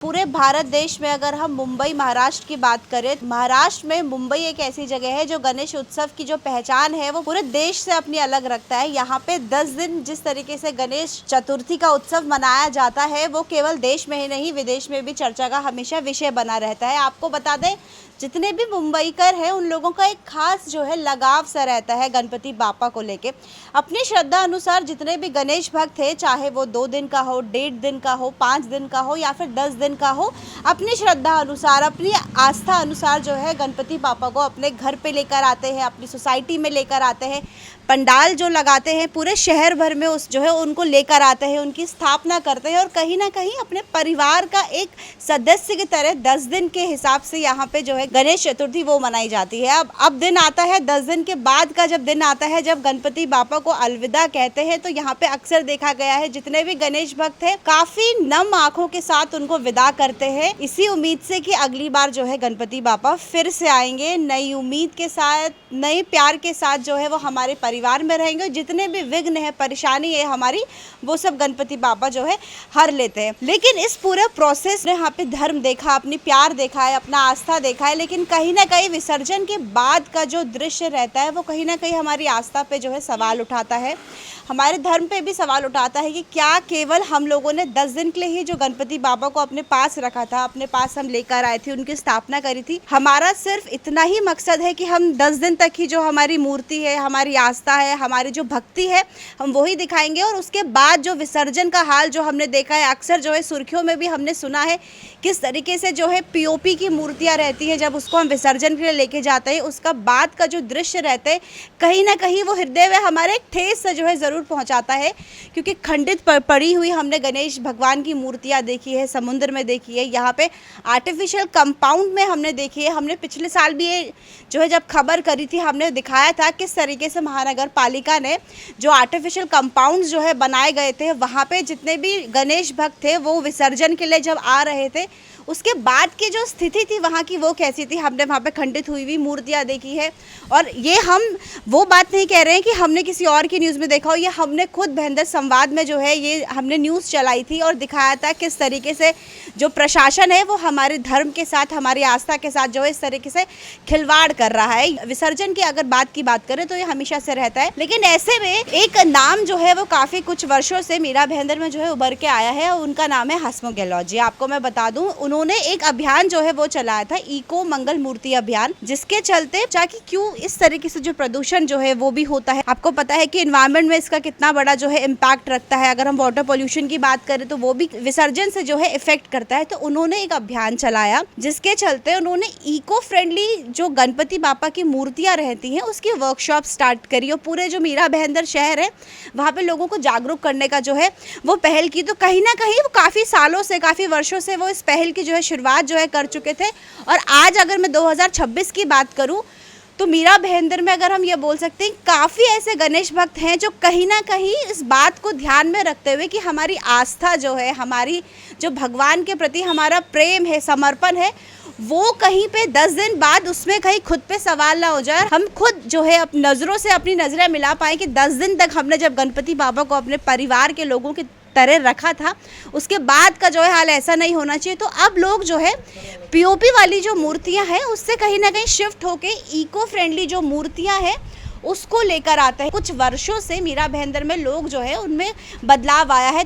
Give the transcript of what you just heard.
पूरे भारत देश में अगर हम मुंबई महाराष्ट्र की बात करें, महाराष्ट्र में मुंबई एक ऐसी जगह है जो गणेश उत्सव की जो पहचान है वो पूरे देश से अपनी अलग रखता है। यहाँ पे 10 दिन जिस तरीके से गणेश चतुर्थी का उत्सव मनाया जाता है वो केवल देश में ही नहीं विदेश में भी चर्चा का हमेशा विषय बना रहता है। आपको बता दें, जितने भी मुंबईकर हैं उन लोगों का एक खास जो है लगाव सा रहता है गणपति बापा को लेके। अपनी श्रद्धा अनुसार जितने भी गणेश भक्त हैं, चाहे वो 2 दिन का हो, 1.5 दिन का हो, 5 दिन का हो या फिर 10 दिन का हो, अपनी श्रद्धा अनुसार, अपनी आस्था अनुसार जो है गणपति बापा को अपने घर पे लेकर आते हैं, अपनी सोसाइटी में लेकर आते हैं। पंडाल जो लगाते हैं पूरे शहर भर में उस जो है उनको लेकर आते हैं, उनकी स्थापना करते हैं और कहीं ना कहीं अपने परिवार का एक सदस्य की तरह 10 दिन के हिसाब से यहाँ पे जो है गणेश चतुर्थी वो मनाई जाती है। अब दिन आता है 10 दिन के बाद का जब दिन आता है जब गणपति बापा को अलविदा कहते हैं, तो यहाँ पे अक्सर देखा गया है जितने भी गणेश भक्त हैं काफी नम आंखों के साथ उनको विदा करते हैं, इसी उम्मीद से कि अगली बार जो है गणपति बापा फिर से आएंगे, नई उम्मीद के साथ, नए प्यार के साथ जो है वो हमारे परिवार में रहेंगे। जितने भी विघ्न है, परेशानी है हमारी, वो सब गणपति बापा जो है हर लेते हैं। लेकिन इस पूरे प्रोसेस में यहाँ पे धर्म देखा, अपनी प्यार देखा है, अपना आस्था देखा है, लेकिन कहीं ना कहीं विसर्जन के बाद का जो दृश्य रहता है वो कहीं ना कहीं हमारी आस्था पे जो है सवाल उठाता है, हमारे धर्म पे भी सवाल उठाता है कि क्या केवल हम लोगों ने 10 दिन के लिए ही जो गणपति बाबा को अपने पास रखा था, अपने पास हम लेकर आए थे, उनकी स्थापना करी थी, हमारा सिर्फ इतना ही मकसद है कि हम 10 दिन तक ही जो हमारी मूर्ति है, हमारी आस्था है, हमारी जो भक्ति है, हम वही दिखाएंगे और उसके बाद जो विसर्जन का हाल जो हमने देखा है, अक्सर जो है सुर्खियों में भी हमने सुना है किस तरीके से जो है पीओपी की मूर्तियाँ रहती है, जब उसको हम विसर्जन के लिए लेके जाते हैं उसका बाद का जो दृश्य रहते हैं कहीं ना कहीं वो हृदय में हमारे एक ठेस से जो है ज़रूर पहुंचाता है, क्योंकि खंडित पड़ी हुई हमने गणेश भगवान की मूर्तियां देखी है, समुद्र में देखी है, यहाँ पे आर्टिफिशियल कंपाउंड में हमने देखी है। हमने पिछले साल भी ये जो है जब खबर करी थी हमने दिखाया था किस तरीके से महानगर पालिका ने जो आर्टिफिशियल कंपाउंड जो है बनाए गए थे, वहाँ पे जितने भी गणेश भक्त थे वो विसर्जन के लिए जब आ रहे थे उसके बाद की जो स्थिति थी वहाँ की वो कैसी थी, हमने वहाँ पे खंडित हुई हुई मूर्तियाँ देखी है। और ये हम वो बात नहीं कह रहे हैं कि हमने किसी और की न्यूज़ में देखा हो, ये हमने खुद भयंदर संवाद में जो है ये हमने न्यूज़ चलाई थी और दिखाया था किस तरीके से जो प्रशासन है वो हमारे धर्म के साथ, हमारी आस्था के साथ जो है इस तरीके से खिलवाड़ कर रहा है। विसर्जन की अगर बात की बात करें तो ये हमेशा से रहता है, लेकिन ऐसे में एक नाम जो है वो काफ़ी कुछ वर्षों से मीरा भाईंदर में जो है उभर के आया है, उनका नाम है हसमुख गहलोत जी। आपको मैं बता दूं, उन्होंने एक अभियान जो है वो चलाया था, इको मंगल मूर्ति अभियान, जिसके चलते जाके क्यों इस तरीके से जो प्रदूषण जो है वो भी होता है। आपको पता है कि एनवायरनमेंट में इसका कितना बड़ा जो है इम्पैक्ट रखता है। अगर हम वाटर पोल्यूशन की बात करें तो वो भी विसर्जन से जो है इफेक्ट करता है। तो उन्होंने एक अभियान चलाया जिसके चलते उन्होंने इको फ्रेंडली जो गणपति बापा की मूर्तियां रहती हैं उसकी वर्कशॉप स्टार्ट करी और पूरे जो मीरा भाईंदर शहर है वहाँ पे लोगों को जागरूक करने का जो है वो पहल की। तो कहीं ना कहीं वो काफ़ी सालों से, काफ़ी वर्षों से वो इस पहल की जो है शुरुआत जो है कर चुके थे। और आज अगर मैं 2026 की बात करूं तो मीरा भाईंदर में अगर हम ये बोल सकते हैं काफ़ी ऐसे गणेश भक्त हैं जो कहीं ना कहीं इस बात को ध्यान में रखते हुए कि हमारी आस्था जो है, हमारी जो भगवान के प्रति हमारा प्रेम है, समर्पण है, वो कहीं पे 10 दिन बाद उसमें कहीं खुद पे सवाल ना हो जाए। हम खुद जो है अपनी नज़रों से अपनी नज़रें मिला पाए कि 10 दिन तक हमने जब गणपति बाबा को अपने परिवार के लोगों की तरह रखा था, उसके बाद का जो है हाल ऐसा नहीं होना चाहिए। तो अब लोग जो है पीओपी वाली जो मूर्तियां हैं उससे कहीं ना कहीं शिफ्ट होके इको फ्रेंडली जो मूर्तियां हैं उसको लेकर आते हैं। कुछ वर्षों से मीरा भाईंदर में लोग जो है उनमें बदलाव आया है।